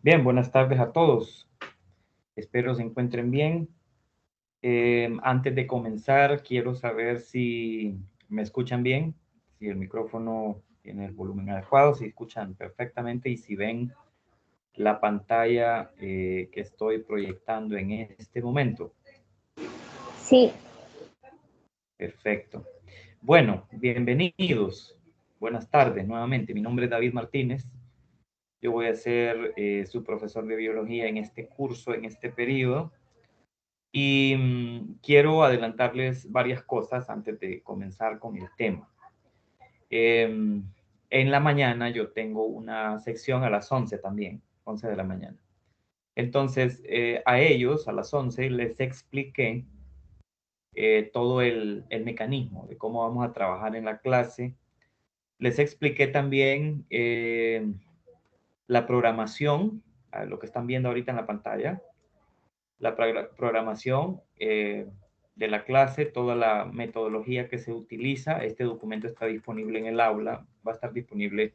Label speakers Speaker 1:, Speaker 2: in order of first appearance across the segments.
Speaker 1: Bien, buenas tardes a todos. Espero se encuentren bien. Antes de comenzar, quiero saber si me escuchan bien, si el micrófono tiene el volumen adecuado, si escuchan perfectamente y si ven la pantalla que estoy proyectando en este momento.
Speaker 2: Sí,
Speaker 1: Perfecto. Bueno, bienvenidos. Buenas tardes nuevamente. Mi nombre es David Martínez. Yo voy a ser su profesor de biología en este curso, en este periodo. Y quiero adelantarles varias cosas antes de comenzar con el tema. En la mañana yo tengo una sección a las 11 también, 11 de la mañana. Entonces, a ellos, a las 11, les expliqué todo el mecanismo de cómo vamos a trabajar en la clase. Les expliqué también la programación, lo que están viendo ahorita en la pantalla, la programación de la clase, toda la metodología que se utiliza. Este documento está disponible en el aula, va a estar disponible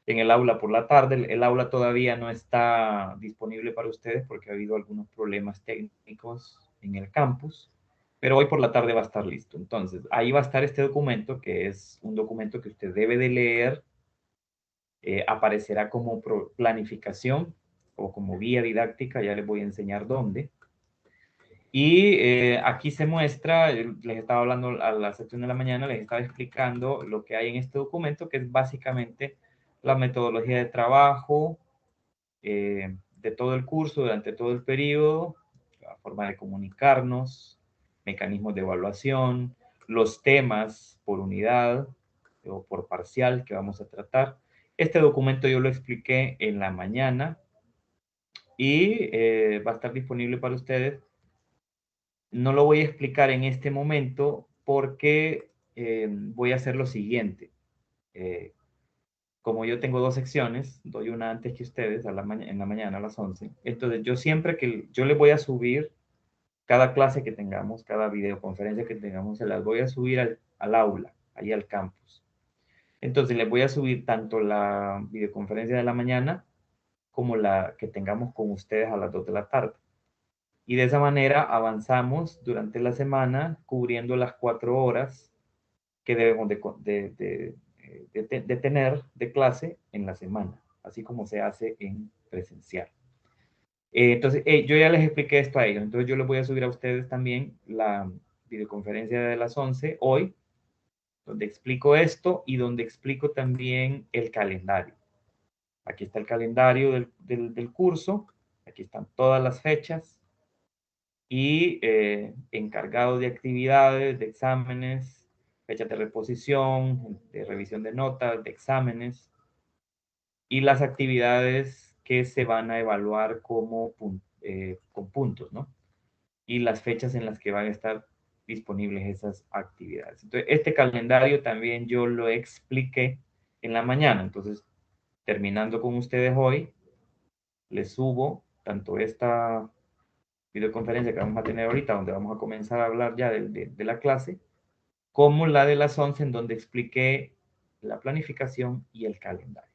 Speaker 1: en el aula por la tarde. El aula todavía no está disponible para ustedes porque ha habido algunos problemas técnicos en el campus, pero hoy por la tarde va a estar listo. Entonces, ahí va a estar este documento, que es un documento que usted debe de leer. Aparecerá como planificación o como guía didáctica, ya les voy a enseñar dónde. Y aquí se muestra, les estaba hablando a la sección de la mañana, les estaba explicando lo que hay en este documento, que es básicamente la metodología de trabajo de todo el curso, durante todo el periodo, la forma de comunicarnos, mecanismos de evaluación, los temas por unidad o por parcial que vamos a tratar. Este documento yo lo expliqué en la mañana y va a estar disponible para ustedes. No lo voy a explicar en este momento porque voy a hacer lo siguiente. Eh, como yo tengo dos secciones, doy una antes que ustedes en la mañana a las 11. Entonces, yo siempre que yo les voy a subir cada clase que tengamos, cada videoconferencia que tengamos, se las voy a subir al aula, ahí al campus. Entonces, les voy a subir tanto la videoconferencia de la mañana como la que tengamos con ustedes a las 2 de la tarde. Y de esa manera avanzamos durante la semana cubriendo las 4 horas que debemos de tener de clase en la semana, así como se hace en presencial. Entonces, yo ya les expliqué esto a ellos, entonces yo les voy a subir a ustedes también la videoconferencia de las 11 hoy, donde explico esto y donde explico también el calendario. Aquí está el calendario del curso, aquí están todas las fechas, y encargado de actividades, de exámenes, fechas de reposición, de revisión de notas, de exámenes y las actividades que se van a evaluar como con puntos, ¿no? Y las fechas en las que van a estar disponibles esas actividades. Entonces, este calendario también yo lo expliqué en la mañana. Entonces, terminando con ustedes hoy, les subo tanto esta videoconferencia que vamos a tener ahorita, donde vamos a comenzar a hablar ya de la clase, como la de las 11, en donde expliqué la planificación y el calendario.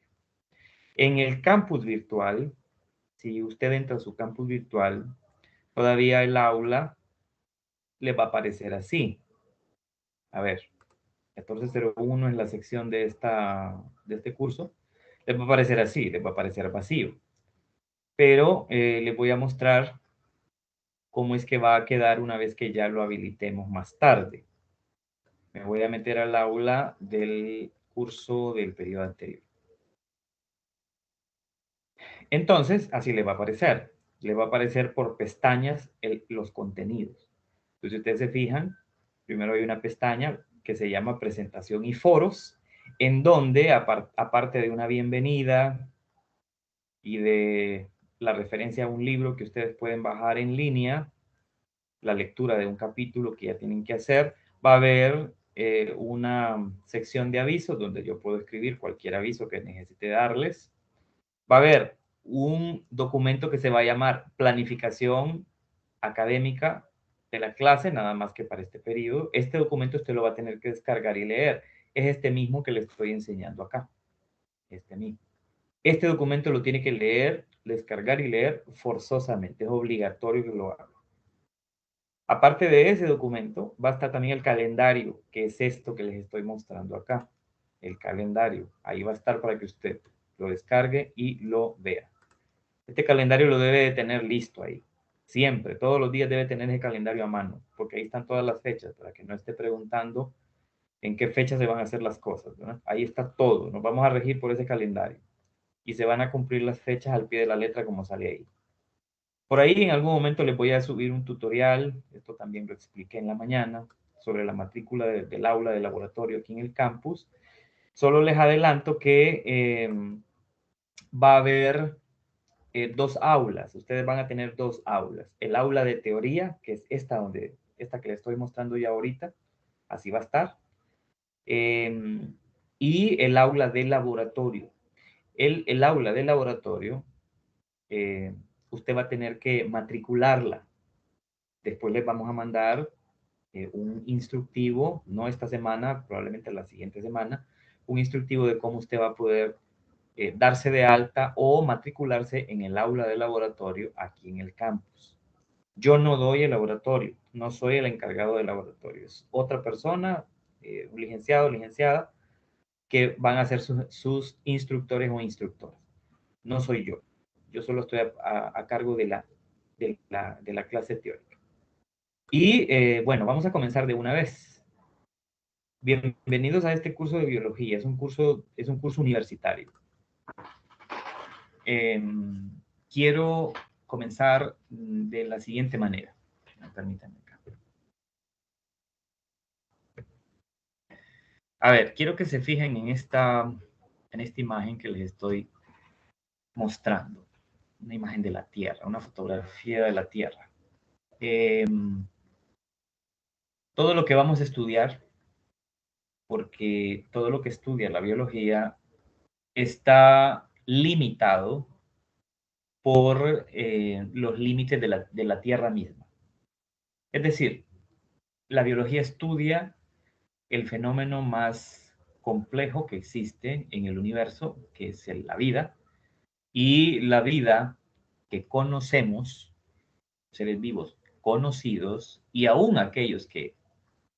Speaker 1: En el campus virtual, si usted entra a su campus virtual, todavía el aula le va a aparecer así. A ver, 1401 es la sección de este curso. Les va a aparecer así, les va a aparecer vacío. Pero les voy a mostrar cómo es que va a quedar una vez que ya lo habilitemos más tarde. Me voy a meter al aula del curso del periodo anterior. Entonces, así le va a aparecer. Le va a aparecer por pestañas los contenidos. Entonces, si ustedes se fijan, primero hay una pestaña que se llama presentación y foros, en donde, aparte de una bienvenida y de la referencia a un libro que ustedes pueden bajar en línea, la lectura de un capítulo que ya tienen que hacer, va a haber una sección de avisos donde yo puedo escribir cualquier aviso que necesite darles. Va a haber un documento que se va a llamar planificación académica de la clase, nada más que para este periodo. Este documento usted lo va a tener que descargar y leer. Es este mismo que le estoy enseñando acá. Este mismo. Este documento lo tiene que leer, descargar y leer forzosamente. Es obligatorio que lo haga. Aparte de ese documento, va a estar también el calendario, que es esto que les estoy mostrando acá. El calendario. Ahí va a estar para que usted lo descargue y lo vea. Este calendario lo debe de tener listo ahí. Siempre, todos los días debe tener ese calendario a mano, porque ahí están todas las fechas, para que no esté preguntando en qué fecha se van a hacer las cosas, ¿verdad? Ahí está todo. Nos vamos a regir por ese calendario. Y se van a cumplir las fechas al pie de la letra como sale ahí. Por ahí en algún momento les voy a subir un tutorial, esto también lo expliqué en la mañana, sobre la matrícula del aula de laboratorio aquí en el campus. Solo les adelanto que va a haber dos aulas. Ustedes van a tener dos aulas. El aula de teoría, que es esta que les estoy mostrando ya ahorita, así va a estar. Y el aula de laboratorio. El aula de laboratorio, usted va a tener que matricularla. Después les vamos a mandar un instructivo, no esta semana, probablemente la siguiente semana, un instructivo de cómo usted va a poder darse de alta o matricularse en el aula de laboratorio aquí en el campus. Yo no doy el laboratorio, no soy el encargado del laboratorio, es otra persona, un licenciado o licenciada, que van a ser sus instructores o instructoras. No soy yo. Yo solo estoy a cargo de la clase teórica. Y bueno, vamos a comenzar de una vez. Bienvenidos a este curso de biología. Es un curso universitario. Quiero comenzar de la siguiente manera. Permítanme acá. A ver, quiero que se fijen en esta imagen que les estoy mostrando. Una imagen de la Tierra, una fotografía de la Tierra. Todo lo que vamos a estudiar, porque todo lo que estudia la biología está limitado por los límites de la Tierra misma. Es decir, la biología estudia el fenómeno más complejo que existe en el universo, que es la vida, y la vida que conocemos, seres vivos conocidos, y aún aquellos que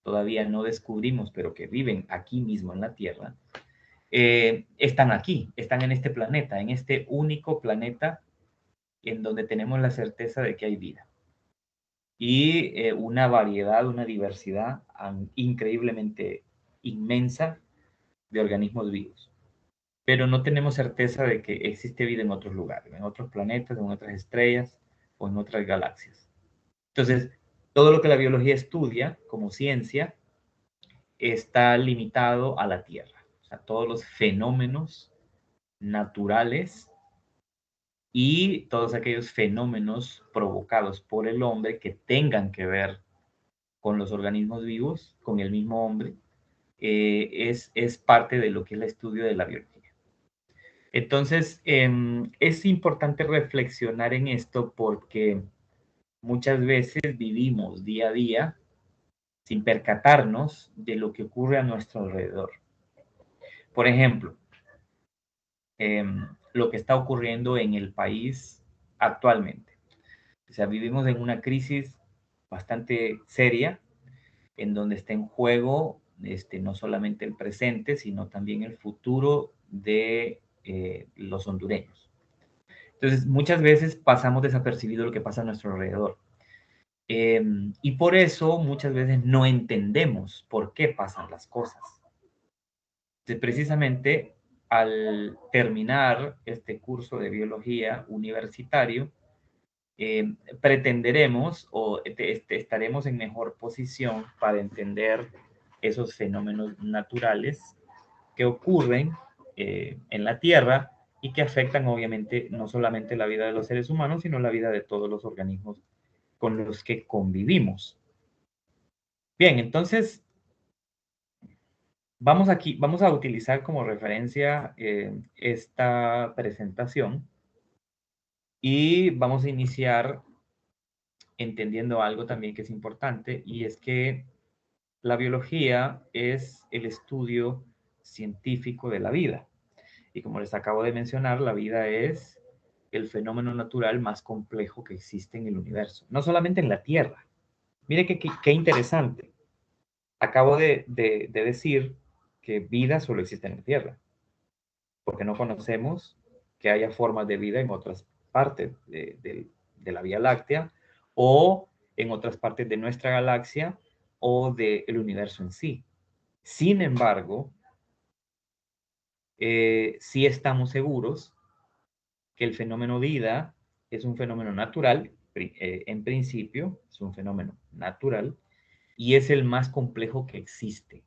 Speaker 1: todavía no descubrimos, pero que viven aquí mismo en la Tierra, están aquí, están en este planeta, en este único planeta en donde tenemos la certeza de que hay vida. Y una variedad, una diversidad increíblemente inmensa de organismos vivos. Pero no tenemos certeza de que existe vida en otros lugares, en otros planetas, en otras estrellas o en otras galaxias. Entonces, todo lo que la biología estudia como ciencia está limitado a la Tierra. O sea, todos los fenómenos naturales y todos aquellos fenómenos provocados por el hombre que tengan que ver con los organismos vivos, con el mismo hombre, es parte de lo que es el estudio de la biología. Entonces, es importante reflexionar en esto porque muchas veces vivimos día a día sin percatarnos de lo que ocurre a nuestro alrededor. Por ejemplo, lo que está ocurriendo en el país actualmente. O sea, vivimos en una crisis bastante seria en donde está en juego no solamente el presente, sino también el futuro de los hondureños. Entonces, muchas veces pasamos desapercibido lo que pasa a nuestro alrededor. Y por eso muchas veces no entendemos por qué pasan las cosas. Entonces, precisamente al terminar este curso de biología universitario, pretenderemos o estaremos en mejor posición para entender esos fenómenos naturales que ocurren en la Tierra y que afectan obviamente no solamente la vida de los seres humanos, sino la vida de todos los organismos con los que convivimos. Bien, entonces vamos a utilizar como referencia esta presentación y vamos a iniciar entendiendo algo también que es importante y es que la biología es el estudio científico de la vida. Y como les acabo de mencionar, la vida es el fenómeno natural más complejo que existe en el universo, no solamente en la Tierra. Mire qué interesante. Acabo de decir que vida solo existe en la Tierra, porque no conocemos que haya formas de vida en otras partes de la Vía Láctea o en otras partes de nuestra galaxia o del universo en sí. Sin embargo, sí estamos seguros que el fenómeno vida es un fenómeno natural, en principio, es un fenómeno natural y es el más complejo que existe.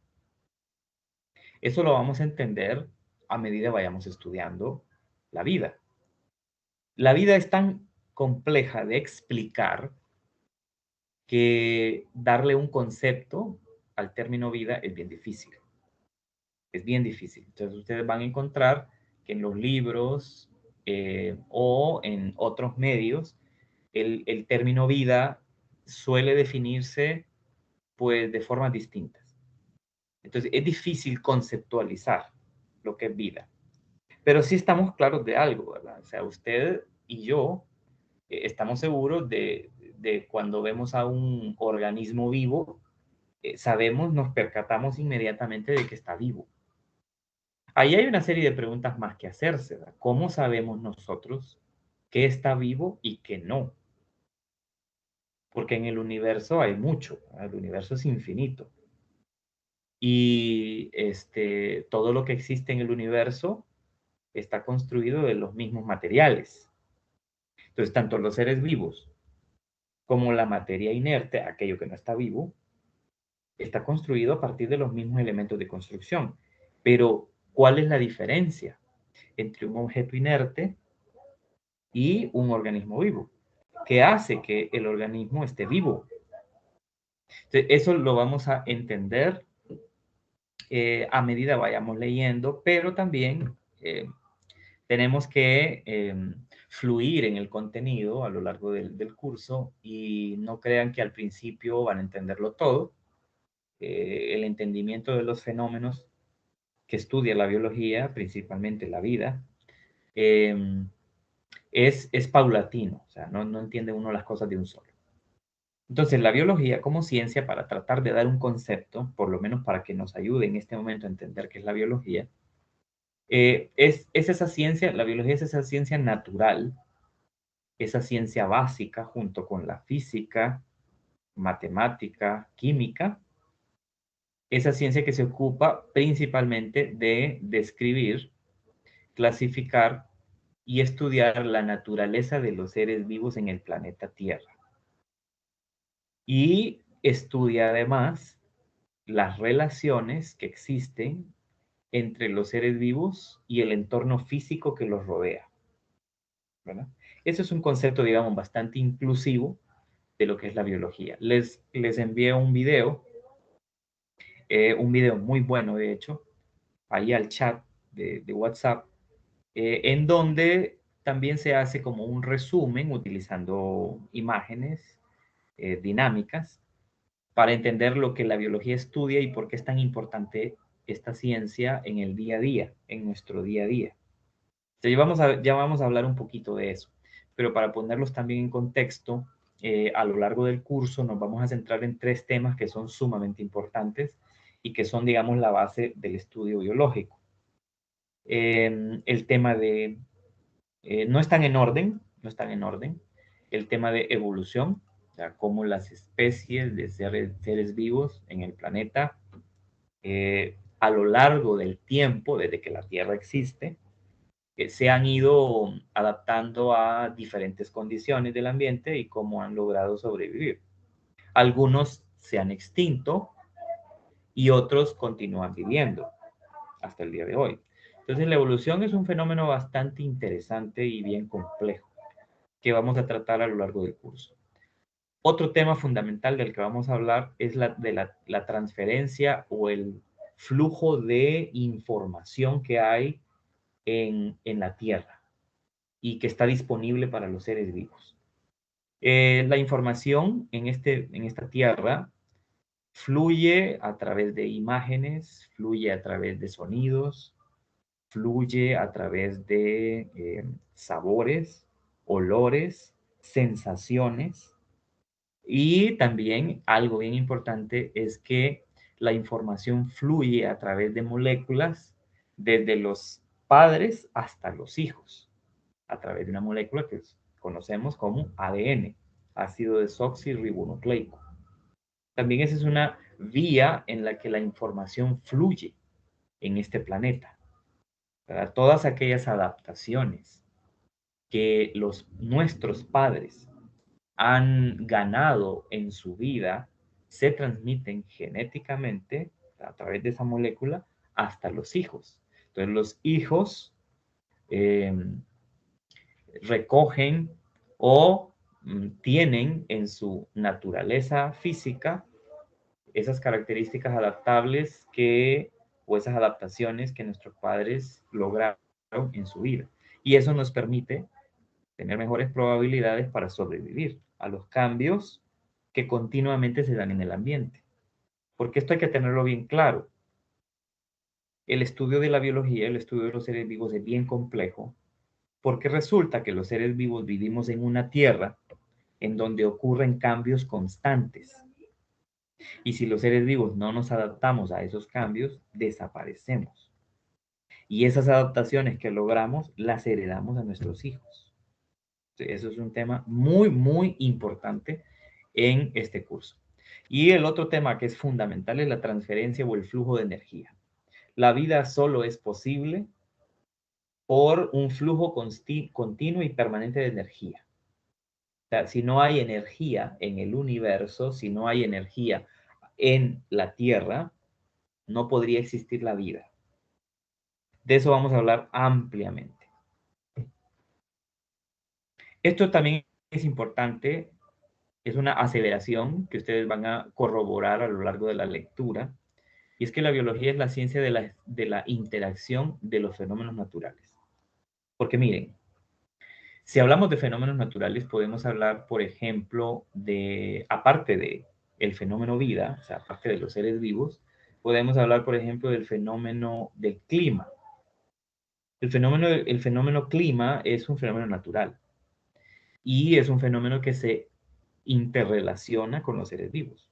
Speaker 1: Eso lo vamos a entender a medida que vayamos estudiando la vida. La vida es tan compleja de explicar que darle un concepto al término vida es bien difícil. Es bien difícil. Entonces ustedes van a encontrar que en los libros o en otros medios el término vida suele definirse pues de formas distintas. Entonces es difícil conceptualizar lo que es vida. Pero sí estamos claros de algo, ¿verdad? O sea, usted y yo estamos seguros de cuando vemos a un organismo vivo, sabemos, nos percatamos inmediatamente de que está vivo. Ahí hay una serie de preguntas más que hacerse, ¿verdad? ¿Cómo sabemos nosotros qué está vivo y qué no? Porque en el universo hay mucho, ¿verdad? El universo es infinito. Y todo lo que existe en el universo está construido de los mismos materiales. Entonces, tanto los seres vivos como la materia inerte, aquello que no está vivo, está construido a partir de los mismos elementos de construcción. Pero, ¿cuál es la diferencia entre un objeto inerte y un organismo vivo? ¿Qué hace que el organismo esté vivo? Entonces, eso lo vamos a entender a medida vayamos leyendo, pero también tenemos que fluir en el contenido a lo largo del curso y no crean que al principio van a entenderlo todo. El entendimiento de los fenómenos que estudia la biología, principalmente la vida, es paulatino, o sea, no entiende uno las cosas de un solo. Entonces, la biología como ciencia, para tratar de dar un concepto, por lo menos para que nos ayude en este momento a entender qué es la biología, es esa ciencia, la biología es esa ciencia natural, esa ciencia básica junto con la física, matemática, química, esa ciencia que se ocupa principalmente de describir, clasificar y estudiar la naturaleza de los seres vivos en el planeta Tierra. Y estudia además las relaciones que existen entre los seres vivos y el entorno físico que los rodea, ¿verdad? Eso es un concepto, digamos, bastante inclusivo de lo que es la biología. Les envié un video muy bueno, de hecho, ahí al chat de WhatsApp, en donde también se hace como un resumen utilizando imágenes dinámicas para entender lo que la biología estudia y por qué es tan importante esta ciencia en el día a día, en nuestro día a día. Entonces, ya vamos a hablar un poquito de eso, pero para ponerlos también en contexto, a lo largo del curso nos vamos a centrar en tres temas que son sumamente importantes y que son, digamos, la base del estudio biológico. El tema de, no están en orden, no están en orden, el tema de evolución, o sea, cómo las especies de seres vivos en el planeta, a lo largo del tiempo, desde que la Tierra existe, se han ido adaptando a diferentes condiciones del ambiente y cómo han logrado sobrevivir. Algunos se han extinto y otros continúan viviendo hasta el día de hoy. Entonces, la evolución es un fenómeno bastante interesante y bien complejo que vamos a tratar a lo largo del curso. Otro tema fundamental del que vamos a hablar es la transferencia o el flujo de información que hay en la Tierra y que está disponible para los seres vivos. La información en esta Tierra fluye a través de imágenes, fluye a través de sonidos, fluye a través de sabores, olores, sensaciones, y también algo bien importante es que la información fluye a través de moléculas desde los padres hasta los hijos, a través de una molécula que conocemos como ADN, ácido desoxirribonucleico. También esa es una vía en la que la información fluye en este planeta. ¿Verdad? Todas aquellas adaptaciones que nuestros padres han ganado en su vida se transmiten genéticamente a través de esa molécula hasta los hijos. Entonces los hijos eh, recogen o tienen en su naturaleza física esas características adaptables o esas adaptaciones que nuestros padres lograron en su vida. Y eso nos permite tener mejores probabilidades para sobrevivir a los cambios que continuamente se dan en el ambiente. Porque esto hay que tenerlo bien claro. El estudio de la biología, el estudio de los seres vivos es bien complejo, porque resulta que los seres vivos vivimos en una tierra en donde ocurren cambios constantes. Y si los seres vivos no nos adaptamos a esos cambios, desaparecemos. Y esas adaptaciones que logramos las heredamos a nuestros hijos. Eso es un tema muy, muy importante en este curso. Y el otro tema que es fundamental es la transferencia o el flujo de energía. La vida solo es posible por un flujo continuo y permanente de energía. O sea, si no hay energía en el universo, si no hay energía en la Tierra, no podría existir la vida. De eso vamos a hablar ampliamente. Esto también es importante, es una aseveración que ustedes van a corroborar a lo largo de la lectura, y es que la biología es la ciencia de la interacción de los fenómenos naturales. Porque miren, si hablamos de fenómenos naturales, podemos hablar, por ejemplo, aparte de el fenómeno vida, o sea, aparte de los seres vivos, podemos hablar, por ejemplo, del fenómeno del clima. El fenómeno clima es un fenómeno natural y es un fenómeno que se interrelaciona con los seres vivos,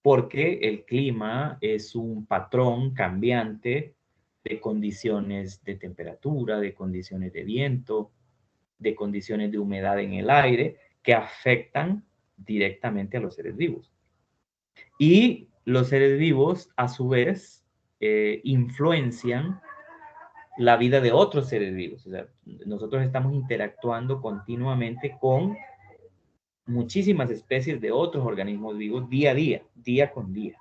Speaker 1: porque el clima es un patrón cambiante de condiciones de temperatura, de condiciones de viento, de condiciones de humedad en el aire que afectan directamente a los seres vivos. Y los seres vivos, a su vez, influencian la vida de otros seres vivos. O sea, nosotros estamos interactuando continuamente con muchísimas especies de otros organismos vivos día a día con día.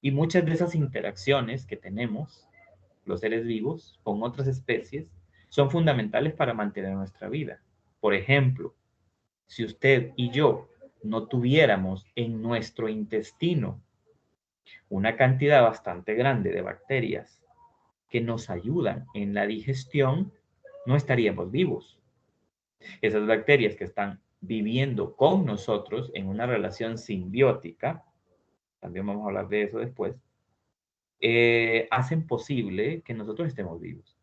Speaker 1: Y muchas de esas interacciones que tenemos, los seres vivos, con otras especies, son fundamentales para mantener nuestra vida. Por ejemplo, si usted y yo no tuviéramos en nuestro intestino una cantidad bastante grande de bacterias que nos ayudan en la digestión, no estaríamos vivos. Esas bacterias que están viviendo con nosotros en una relación simbiótica, también vamos a hablar de eso después, hacen posible que nosotros estemos vivos,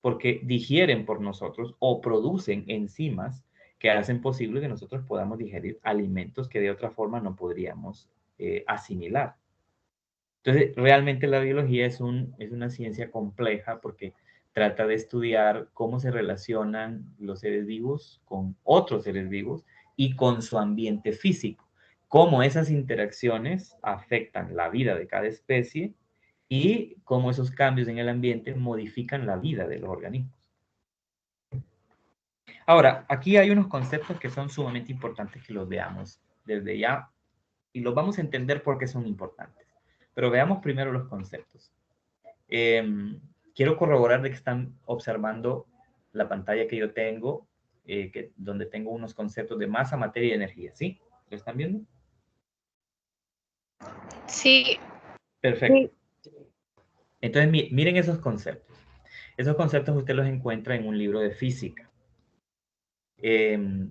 Speaker 1: porque digieren por nosotros o producen enzimas que hacen posible que nosotros podamos digerir alimentos que de otra forma no podríamos asimilar. Entonces, realmente la biología es una ciencia compleja porque trata de estudiar cómo se relacionan los seres vivos con otros seres vivos y con su ambiente físico, cómo esas interacciones afectan la vida de cada especie y cómo esos cambios en el ambiente modifican la vida de los organismos. Ahora, aquí hay unos conceptos que son sumamente importantes que los veamos desde ya y los vamos a entender por qué son importantes. Pero veamos primero los conceptos. Quiero corroborar de que están observando la pantalla que yo tengo, donde tengo unos conceptos de masa, materia y energía. ¿Sí? ¿Lo están viendo?
Speaker 3: Sí.
Speaker 1: Perfecto. Entonces, miren esos conceptos. Esos conceptos usted los encuentra en un libro de física.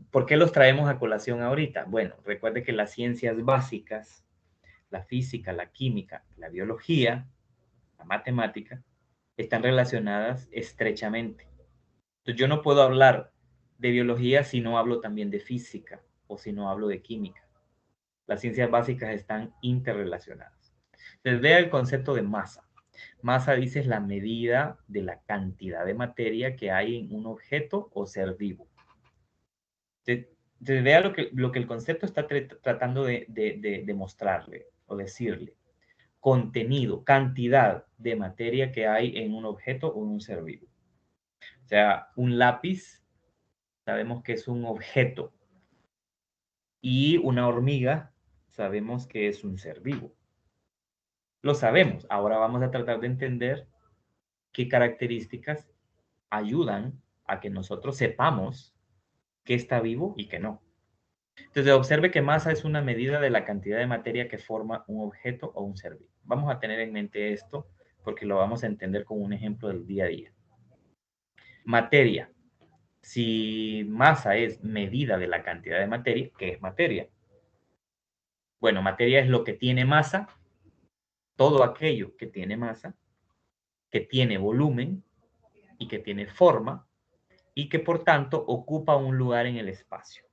Speaker 1: ¿Por qué los traemos a colación ahorita? Bueno, recuerde que las ciencias básicas, la física, la química, la biología, la matemática, están relacionadas estrechamente. Entonces, yo no puedo hablar de biología si no hablo también de física o si no hablo de química. Las ciencias básicas están interrelacionadas. Entonces, vea el concepto de masa. Masa, dice, es la medida de la cantidad de materia que hay en un objeto o ser vivo. Entonces, vea lo que el concepto está tratando de mostrarle o decirle. Contenido, cantidad de materia que hay en un objeto o en un ser vivo. O sea, un lápiz, sabemos que es un objeto. Y una hormiga, sabemos que es un ser vivo. Lo sabemos. Ahora vamos a tratar de entender qué características ayudan a que nosotros sepamos qué está vivo y qué no. Entonces, observe que masa es una medida de la cantidad de materia que forma un objeto o un ser vivo. Vamos a tener en mente esto porque lo vamos a entender con un ejemplo del día a día. Materia. Si masa es medida de la cantidad de materia, ¿qué es materia? Bueno, materia es lo que tiene masa, todo aquello que tiene masa, que tiene volumen y que tiene forma y que por tanto ocupa un lugar en el espacio.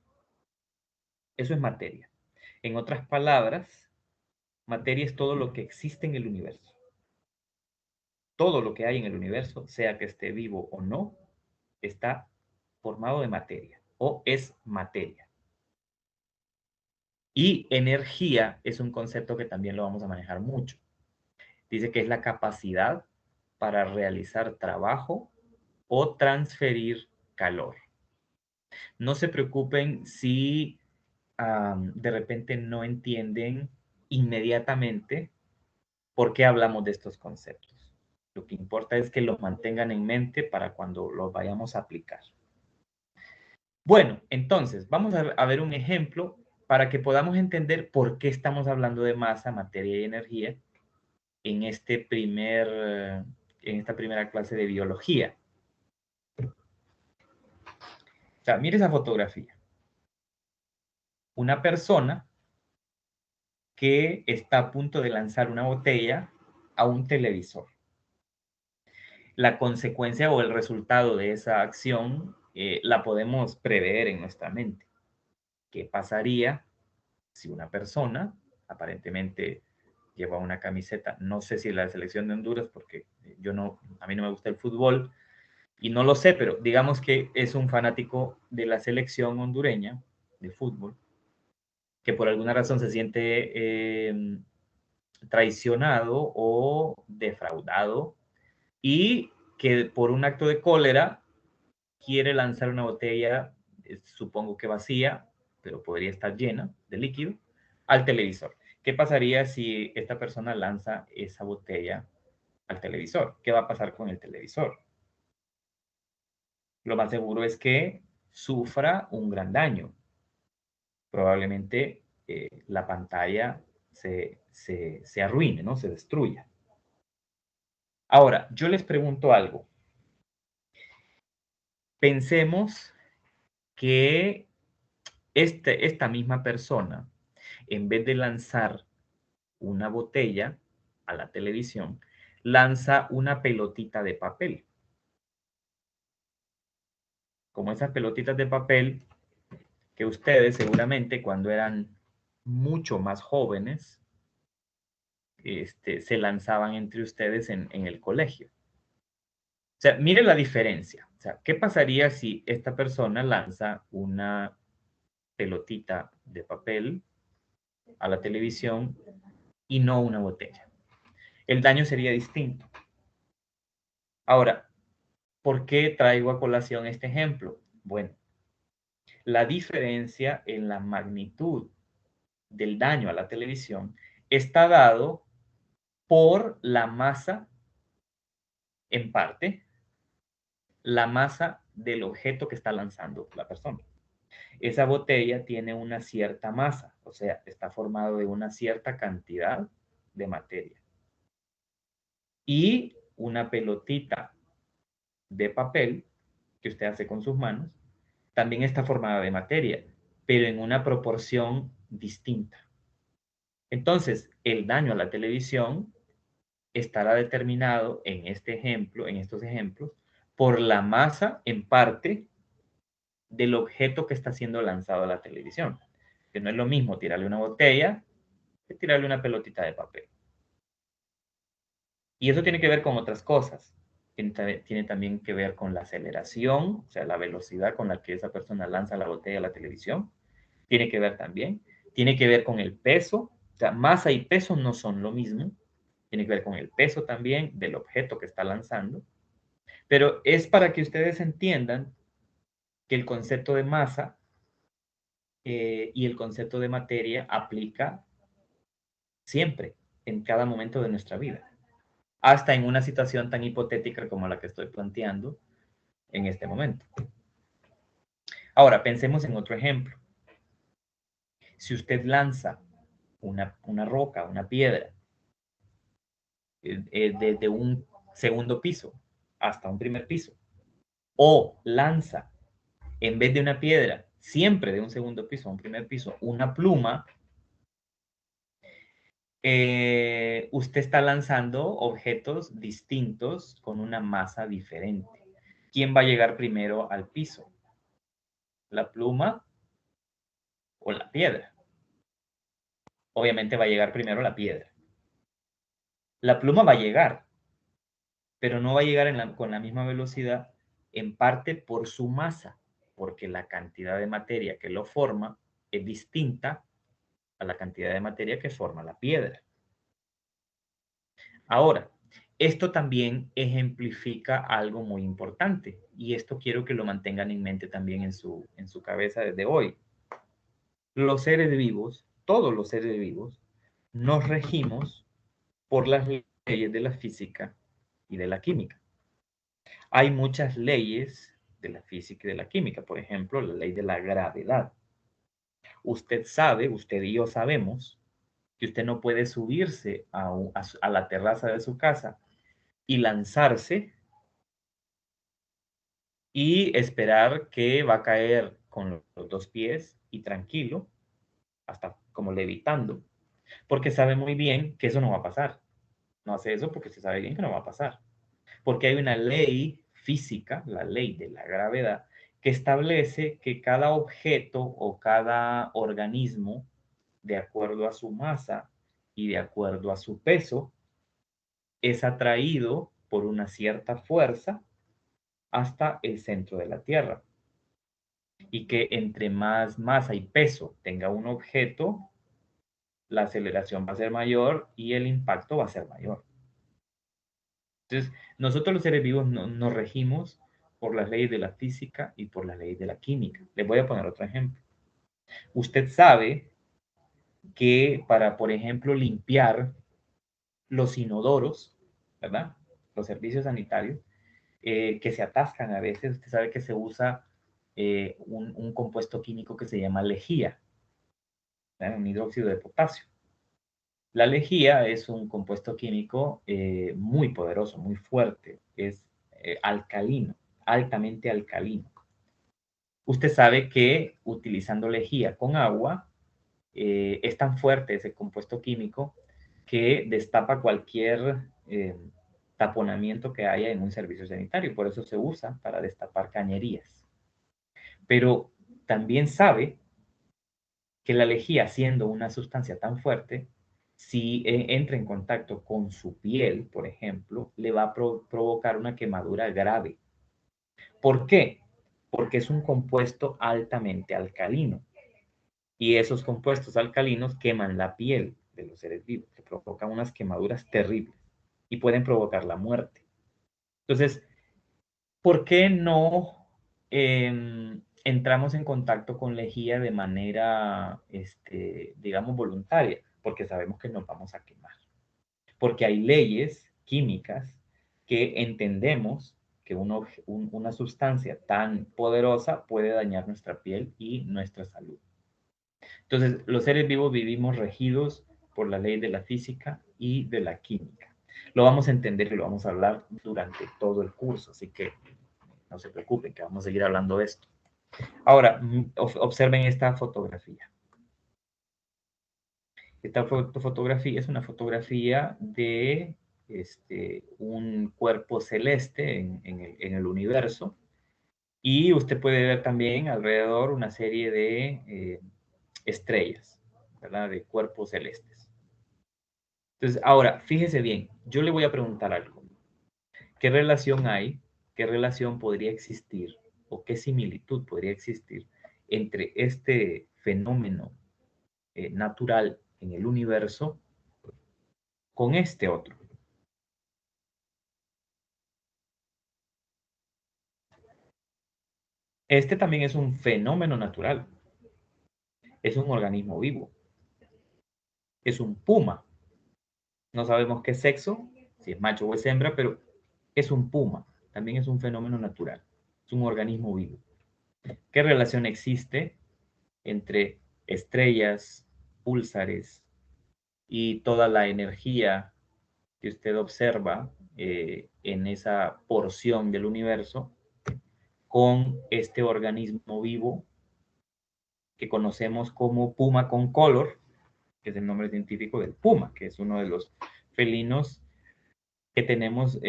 Speaker 1: Eso es materia. En otras palabras, materia es todo lo que existe en el universo. Todo lo que hay en el universo, sea que esté vivo o no, está formado de materia o es materia. Y energía es un concepto que también lo vamos a manejar mucho. Dice que es la capacidad para realizar trabajo o transferir calor. No se preocupen si de repente no entienden inmediatamente por qué hablamos de estos conceptos. Lo que importa es que los mantengan en mente para cuando los vayamos a aplicar. Bueno, entonces vamos a ver un ejemplo para que podamos entender por qué estamos hablando de masa, materia y energía en esta primera clase de biología. O sea, mire esa fotografía. Una persona que está a punto de lanzar una botella a un televisor. La consecuencia o el resultado de esa acción la podemos prever en nuestra mente. ¿Qué pasaría si una persona, aparentemente lleva una camiseta, no sé si la selección de Honduras, porque a mí no me gusta el fútbol y no lo sé, pero digamos que es un fanático de la selección hondureña de fútbol, que por alguna razón se siente traicionado o defraudado y que por un acto de cólera quiere lanzar una botella, supongo que vacía, pero podría estar llena de líquido, al televisor. ¿Qué pasaría si esta persona lanza esa botella al televisor? ¿Qué va a pasar con el televisor? Lo más seguro es que sufra un gran daño. Probablemente la pantalla se arruine, ¿no? Se destruya. Ahora, yo les pregunto algo. Pensemos que esta misma persona, en vez de lanzar una botella a la televisión, lanza una pelotita de papel. Como esas pelotitas de papel que ustedes seguramente cuando eran mucho más jóvenes, se lanzaban entre ustedes en el colegio. O sea, mire la diferencia. O sea, ¿qué pasaría si esta persona lanza una pelotita de papel a la televisión y no una botella? El daño sería distinto. Ahora, ¿por qué traigo a colación este ejemplo? Bueno, la diferencia en la magnitud del daño a la televisión está dado por la masa, en parte, la masa del objeto que está lanzando la persona. Esa botella tiene una cierta masa, o sea, está formado de una cierta cantidad de materia. Y una pelotita de papel que usted hace con sus manos también está formada de materia, pero en una proporción distinta. Entonces, el daño a la televisión estará determinado en este ejemplo, en estos ejemplos, por la masa en parte del objeto que está siendo lanzado a la televisión. Que no es lo mismo tirarle una botella que tirarle una pelotita de papel. Y eso tiene que ver con otras cosas. Tiene también que ver con la aceleración, o sea, la velocidad con la que esa persona lanza la botella a la televisión. Tiene que ver también. Tiene que ver con el peso. O sea, masa y peso no son lo mismo. Tiene que ver con el peso también del objeto que está lanzando. Pero es para que ustedes entiendan que el concepto de masa y el concepto de materia aplica siempre, en cada momento de nuestra vida. Hasta en una situación tan hipotética como la que estoy planteando en este momento. Ahora, pensemos en otro ejemplo. Si usted lanza una roca, una piedra, desde un segundo piso hasta un primer piso, o lanza, en vez de una piedra, siempre de un segundo piso a un primer piso, una pluma, usted está lanzando objetos distintos con una masa diferente. ¿Quién va a llegar primero al piso? ¿La pluma o la piedra? Obviamente va a llegar primero la piedra. La pluma va a llegar, pero no va a llegar con la misma velocidad, en parte por su masa, porque la cantidad de materia que lo forma es distinta a la cantidad de materia que forma la piedra. Ahora, esto también ejemplifica algo muy importante, y esto quiero que lo mantengan en mente también en su cabeza desde hoy. Los seres vivos, todos los seres vivos, nos regimos por las leyes de la física y de la química. Hay muchas leyes de la física y de la química, por ejemplo, la ley de la gravedad. Usted sabe, usted y yo sabemos, que usted no puede subirse a la terraza de su casa y lanzarse y esperar que va a caer con los dos pies y tranquilo, hasta como levitando, porque sabe muy bien que eso no va a pasar. No hace eso porque se sabe bien que no va a pasar. Porque hay una ley física, la ley de la gravedad, que establece que cada objeto o cada organismo, de acuerdo a su masa y de acuerdo a su peso, es atraído por una cierta fuerza hasta el centro de la Tierra. Y que entre más masa y peso tenga un objeto, la aceleración va a ser mayor y el impacto va a ser mayor. Entonces, nosotros los seres vivos nos regimos por las leyes de la física y por las leyes de la química. Les voy a poner otro ejemplo. Usted sabe que para, por ejemplo, limpiar los inodoros, ¿verdad? Los servicios sanitarios, que se atascan a veces, usted sabe que se usa un compuesto químico que se llama lejía, ¿verdad? Un hidróxido de potasio. La lejía es un compuesto químico muy poderoso, muy fuerte, es alcalino, altamente alcalino. Usted sabe que utilizando lejía con agua, es tan fuerte ese compuesto químico que destapa cualquier taponamiento que haya en un servicio sanitario. Por eso se usa para destapar cañerías. Pero también sabe que la lejía, siendo una sustancia tan fuerte, si entra en contacto con su piel, por ejemplo, le va a provocar una quemadura grave. ¿Por qué? Porque es un compuesto altamente alcalino. Y esos compuestos alcalinos queman la piel de los seres vivos, que provocan unas quemaduras terribles y pueden provocar la muerte. Entonces, ¿por qué no entramos en contacto con lejía de manera, digamos, voluntaria? Porque sabemos que nos vamos a quemar. Porque hay leyes químicas que entendemos que una sustancia tan poderosa puede dañar nuestra piel y nuestra salud. Entonces, los seres vivos vivimos regidos por la ley de la física y de la química. Lo vamos a entender y lo vamos a hablar durante todo el curso, así que no se preocupen, que vamos a seguir hablando de esto. Ahora, observen esta fotografía. Esta fotografía es una fotografía de un cuerpo celeste en el universo. Y usted puede ver también alrededor una serie de estrellas, ¿verdad? De cuerpos celestes. Entonces, ahora, fíjese bien, yo le voy a preguntar algo. ¿Qué relación hay? ¿Qué relación podría existir? ¿O qué similitud podría existir entre este fenómeno natural en el universo con este otro? Este también es un fenómeno natural. Es un organismo vivo. Es un puma. No sabemos qué sexo, si es macho o es hembra, pero es un puma. También es un fenómeno natural. Es un organismo vivo. ¿Qué relación existe entre estrellas, púlsares y toda la energía que usted observa en esa porción del universo con este organismo vivo que conocemos como puma con color, que es el nombre científico del puma, que es uno de los felinos que tenemos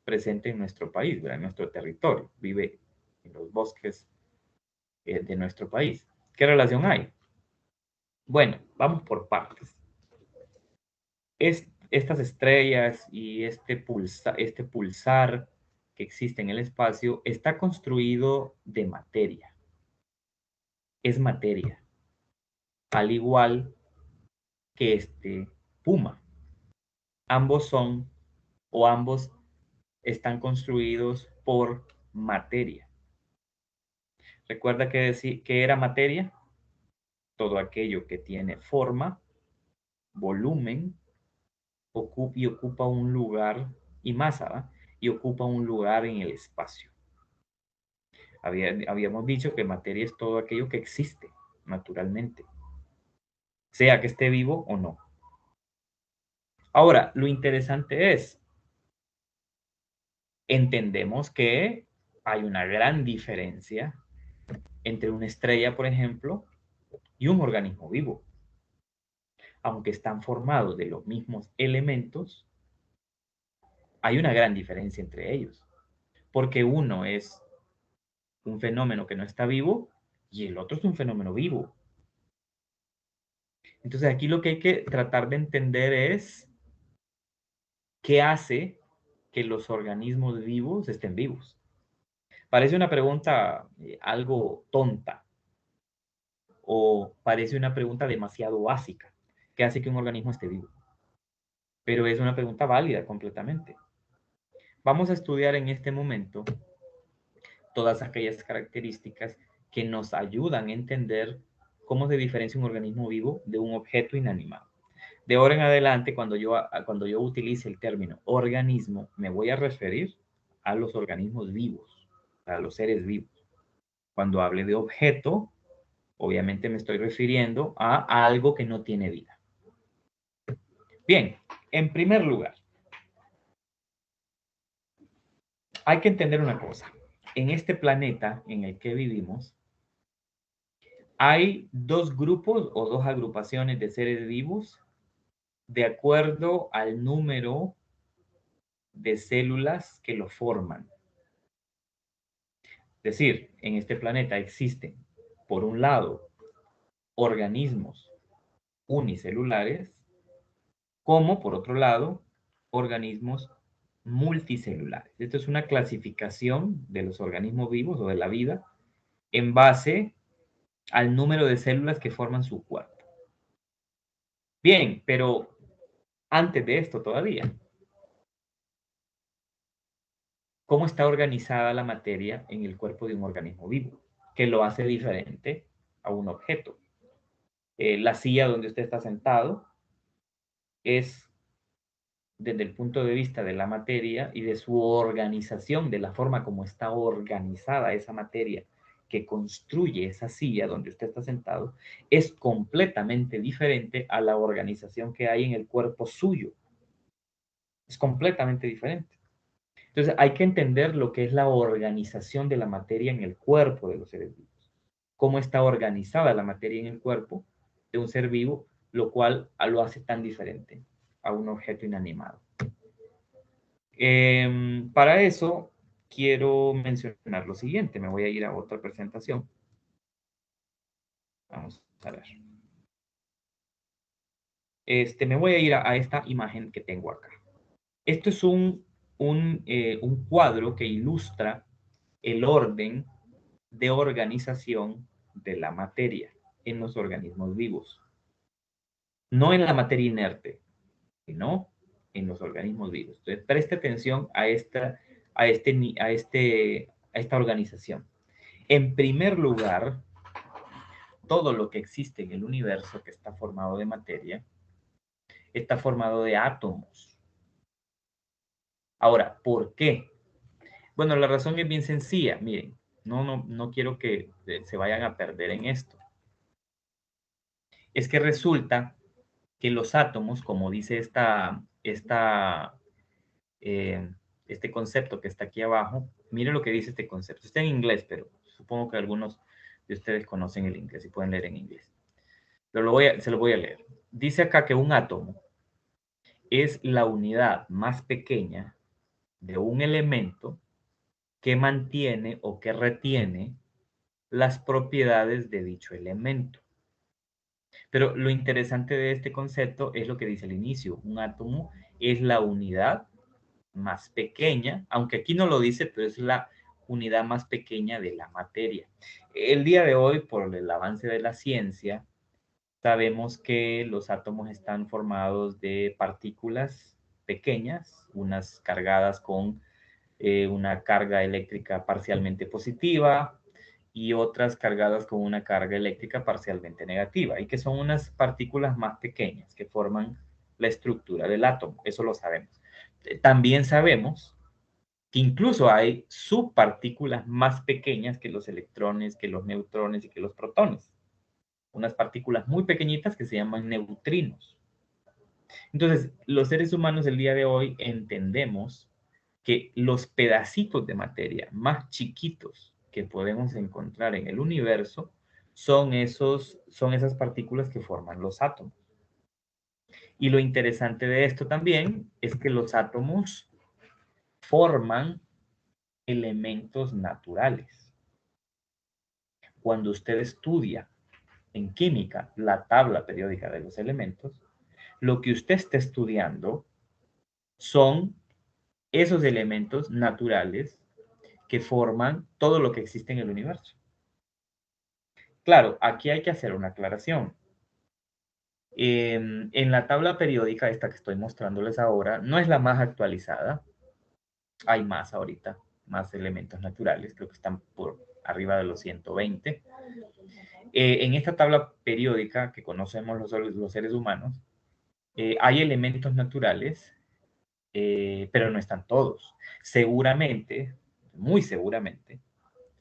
Speaker 1: presente en nuestro país, ¿verdad? En nuestro territorio. Vive en los bosques de nuestro país. ¿Qué relación hay? Bueno, vamos por partes. Estas estrellas y este pulsar que existe en el espacio está construido de materia. Es materia, al igual que este puma. Ambos son o ambos están construidos por materia. Recuerda que era materia todo aquello que tiene forma, volumen y ocupa un lugar y masa, ¿va? Y ocupa un lugar en el espacio. Habíamos dicho que materia es todo aquello que existe naturalmente, sea que esté vivo o no. Ahora, lo interesante es, entendemos que hay una gran diferencia entre una estrella, por ejemplo, y un organismo vivo. Aunque están formados de los mismos elementos, hay una gran diferencia entre ellos, porque uno es un fenómeno que no está vivo y el otro es un fenómeno vivo. Entonces aquí lo que hay que tratar de entender es qué hace que los organismos vivos estén vivos. Parece una pregunta algo tonta o parece una pregunta demasiado básica. ¿Qué hace que un organismo esté vivo? Pero es una pregunta válida completamente. Vamos a estudiar en este momento todas aquellas características que nos ayudan a entender cómo se diferencia un organismo vivo de un objeto inanimado. De ahora en adelante, cuando yo utilice el término organismo, me voy a referir a los organismos vivos, a los seres vivos. Cuando hable de objeto, obviamente me estoy refiriendo a algo que no tiene vida. Bien, en primer lugar, hay que entender una cosa. En este planeta en el que vivimos, hay dos grupos o dos agrupaciones de seres vivos de acuerdo al número de células que lo forman. Es decir, en este planeta existen, por un lado, organismos unicelulares, como por otro lado, organismos multicelulares. Esto es una clasificación de los organismos vivos o de la vida en base al número de células que forman su cuerpo. Bien, pero antes de esto todavía, ¿cómo está organizada la materia en el cuerpo de un organismo vivo? Que lo hace diferente a un objeto. La silla donde usted está sentado es, desde el punto de vista de la materia y de su organización, de la forma como está organizada esa materia que construye esa silla donde usted está sentado, es completamente diferente a la organización que hay en el cuerpo suyo. Es completamente diferente. Entonces hay que entender lo que es la organización de la materia en el cuerpo de los seres vivos. Cómo está organizada la materia en el cuerpo de un ser vivo, lo cual lo hace tan diferente a un objeto inanimado. Para eso, quiero mencionar lo siguiente. Me voy a ir a otra presentación. Vamos a ver. Me voy a ir a esta imagen que tengo acá. Esto es un cuadro que ilustra el orden de organización de la materia en los organismos vivos. No en la materia inerte, sino en los organismos vivos. Entonces, preste atención a esta organización. En primer lugar, todo lo que existe en el universo que está formado de materia, está formado de átomos. Ahora, ¿por qué? Bueno, la razón es bien sencilla. Miren, no quiero que se vayan a perder en esto. Es que resulta que los átomos, como dice este concepto que está aquí abajo, miren lo que dice este concepto. Está en inglés, pero supongo que algunos de ustedes conocen el inglés y pueden leer en inglés. Pero se lo voy a leer. Dice acá que un átomo es la unidad más pequeña de un elemento que mantiene o que retiene las propiedades de dicho elemento. Pero lo interesante de este concepto es lo que dice al inicio. Un átomo es la unidad más pequeña, aunque aquí no lo dice, pero es la unidad más pequeña de la materia. El día de hoy, por el avance de la ciencia, sabemos que los átomos están formados de partículas pequeñas, unas cargadas con una carga eléctrica parcialmente positiva y otras cargadas con una carga eléctrica parcialmente negativa, y que son unas partículas más pequeñas que forman la estructura del átomo. Eso lo sabemos. También sabemos que incluso hay subpartículas más pequeñas que los electrones, que los neutrones y que los protones. Unas partículas muy pequeñitas que se llaman neutrinos. Entonces, los seres humanos el día de hoy entendemos que los pedacitos de materia más chiquitos que podemos encontrar en el universo son esas partículas que forman los átomos. Y lo interesante de esto también es que los átomos forman elementos naturales. Cuando usted estudia en química la tabla periódica de los elementos, lo que usted está estudiando son esos elementos naturales que forman todo lo que existe en el universo. Claro, aquí hay que hacer una aclaración. En la tabla periódica, esta que estoy mostrándoles ahora, no es la más actualizada. Hay más ahorita, más elementos naturales, creo que están por arriba de los 120. En esta tabla periódica que conocemos los seres humanos, hay elementos naturales, pero no están todos. Seguramente, muy seguramente,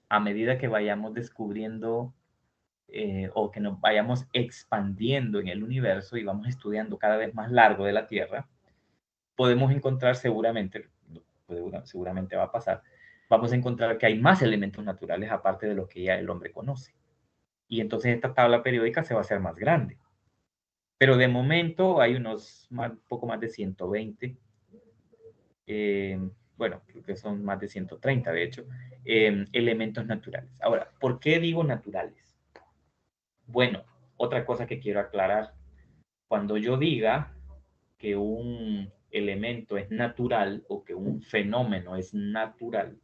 Speaker 1: a medida que vayamos descubriendo o que nos vayamos expandiendo en el universo y vamos estudiando cada vez más largo de la Tierra, podemos encontrar seguramente va a pasar, vamos a encontrar que hay más elementos naturales aparte de los que ya el hombre conoce. Y entonces esta tabla periódica se va a hacer más grande. Pero de momento hay poco más de 120, bueno, creo que son más de 130 de hecho, elementos naturales. Ahora, ¿por qué digo naturales? Bueno, otra cosa que quiero aclarar, cuando yo diga que un elemento es natural o que un fenómeno es natural,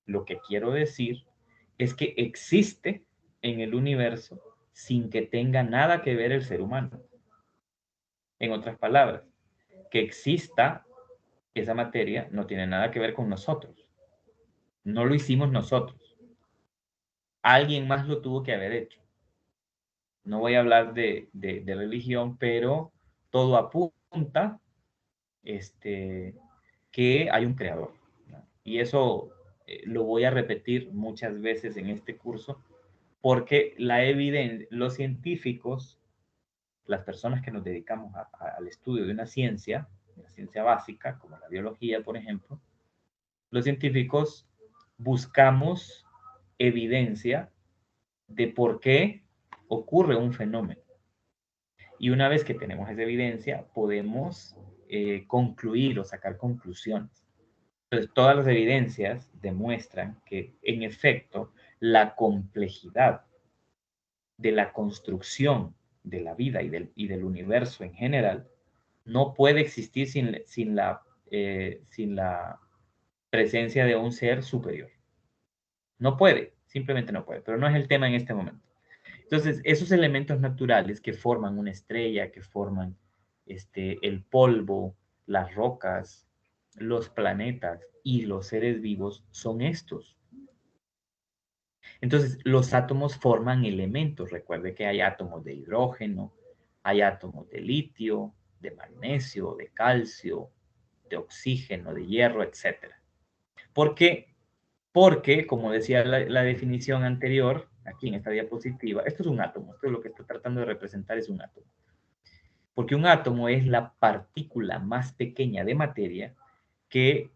Speaker 1: lo que quiero decir es que existe en el universo sin que tenga nada que ver el ser humano. En otras palabras, que exista esa materia no tiene nada que ver con nosotros. No lo hicimos nosotros. Alguien más lo tuvo que haber hecho. No voy a hablar de religión, pero todo apunta que hay un creador, ¿no? Y eso lo voy a repetir muchas veces en este curso, porque los científicos, las personas que nos dedicamos al estudio de una ciencia básica, como la biología, por ejemplo, los científicos buscamos evidencia de por qué ocurre un fenómeno. Y una vez que tenemos esa evidencia, podemos concluir o sacar conclusiones. Entonces, todas las evidencias demuestran que, en efecto, la complejidad de la construcción de la vida y del universo en general no puede existir sin la presencia de un ser superior. No puede, simplemente no puede, pero no es el tema en este momento. Entonces, esos elementos naturales que forman una estrella, que forman el polvo, las rocas, los planetas y los seres vivos son estos. Entonces, los átomos forman elementos. Recuerde que hay átomos de hidrógeno, hay átomos de litio, de magnesio, de calcio, de oxígeno, de hierro, etc. ¿Por qué? Porque, como decía la definición anterior, aquí en esta diapositiva, esto es un átomo. Esto es lo que está tratando de representar, es un átomo. Porque un átomo es la partícula más pequeña de materia que,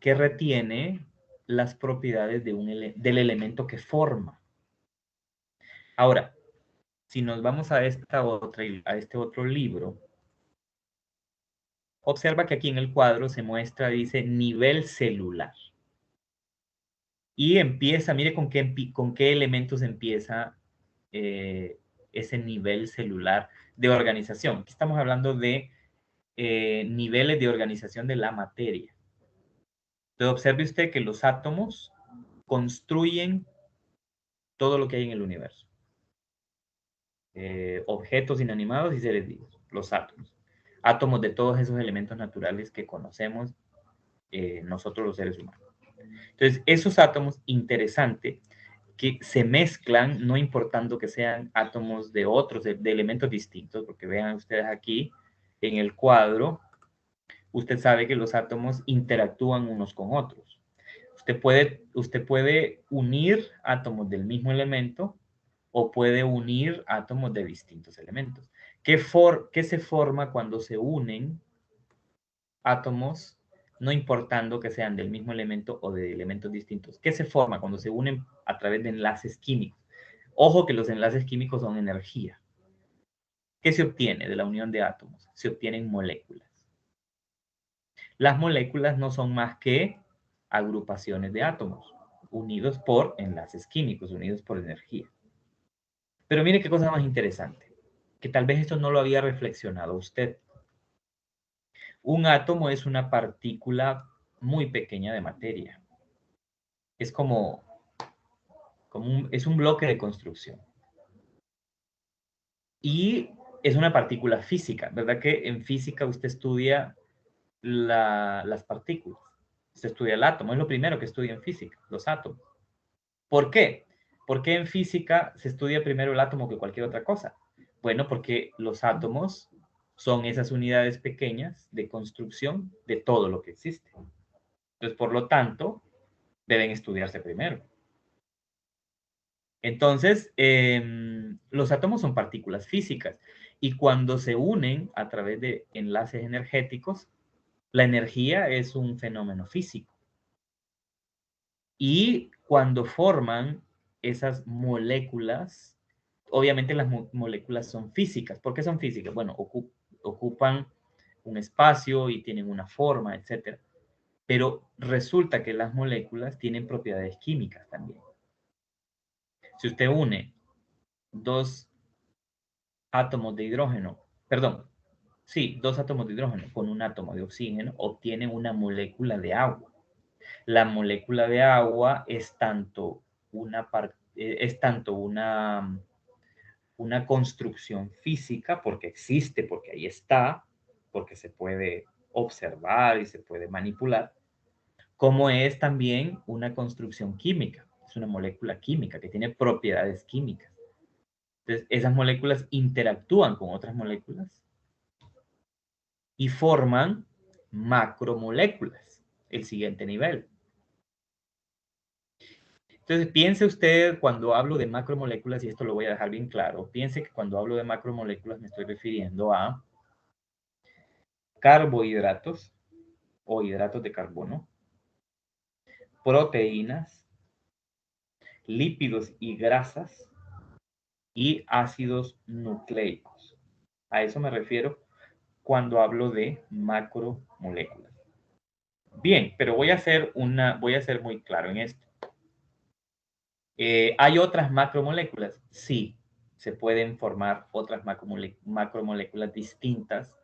Speaker 1: que retiene las propiedades del elemento que forma. Ahora, si nos vamos a este otro libro, observa que aquí en el cuadro se muestra, dice, nivel celular. Y empieza, mire con qué elementos empieza ese nivel celular de organización. Aquí estamos hablando de niveles de organización de la materia. Entonces, observe usted que los átomos construyen todo lo que hay en el universo. Objetos inanimados y seres vivos, los átomos. Átomos de todos esos elementos naturales que conocemos nosotros los seres humanos. Entonces, esos átomos, interesante, que se mezclan, no importando que sean átomos de otros, de elementos distintos, porque vean ustedes aquí en el cuadro, usted sabe que los átomos interactúan unos con otros. Usted puede unir átomos del mismo elemento o puede unir átomos de distintos elementos. ¿Qué se forma cuando se unen átomos, no importando que sean del mismo elemento o de elementos distintos? ¿Qué se forma cuando se unen a través de enlaces químicos? Ojo que los enlaces químicos son energía. ¿Qué se obtiene de la unión de átomos? Se obtienen moléculas. Las moléculas no son más que agrupaciones de átomos unidos por enlaces químicos, unidos por energía. Pero mire qué cosa más interesante, que tal vez esto no lo había reflexionado usted. Un átomo es una partícula muy pequeña de materia. Es es un bloque de construcción. Y es una partícula física, ¿verdad? Que en física usted estudia las partículas. Usted estudia el átomo, es lo primero que estudia en física, los átomos. ¿Por qué? Porque en física se estudia primero el átomo que cualquier otra cosa. Bueno, porque los átomos son esas unidades pequeñas de construcción de todo lo que existe. Entonces, por lo tanto, deben estudiarse primero. Entonces, los átomos son partículas físicas y cuando se unen a través de enlaces energéticos, la energía es un fenómeno físico. Y cuando forman esas moléculas, obviamente las moléculas son físicas. ¿Por qué son físicas? Bueno, ocupan un espacio y tienen una forma, etc. Pero resulta que las moléculas tienen propiedades químicas también. Si usted une dos átomos de hidrógeno, perdón, sí, dos átomos de hidrógeno con un átomo de oxígeno, obtiene una molécula de agua. La molécula de agua es tanto una construcción física, porque existe, porque ahí está, porque se puede observar y se puede manipular, como es también una construcción química. Es una molécula química que tiene propiedades químicas. Entonces, esas moléculas interactúan con otras moléculas y forman macromoléculas, el siguiente nivel. Entonces, piense usted cuando hablo de macromoléculas, y esto lo voy a dejar bien claro, piense que cuando hablo de macromoléculas me estoy refiriendo a carbohidratos o hidratos de carbono, proteínas, lípidos y grasas y ácidos nucleicos. A eso me refiero cuando hablo de macromoléculas. Bien, pero voy a ser muy claro en esto. ¿Hay otras macromoléculas? Sí, se pueden formar otras macromoléculas distintas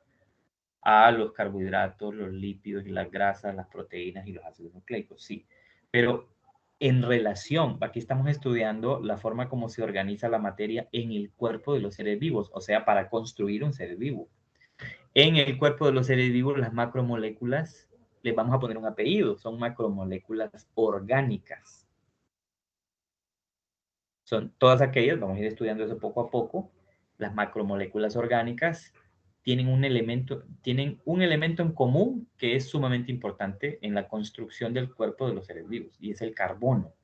Speaker 1: a los carbohidratos, los lípidos y las grasas, las proteínas y los ácidos nucleicos, sí. Pero en relación, aquí estamos estudiando la forma como se organiza la materia en el cuerpo de los seres vivos, o sea, para construir un ser vivo. En el cuerpo de los seres vivos, las macromoléculas, les vamos a poner un apellido, son macromoléculas orgánicas. Son todas aquellas, vamos a ir estudiando eso poco a poco, las macromoléculas orgánicas tienen un elemento en común que es sumamente importante en la construcción del cuerpo de los seres vivos, y es el carbono.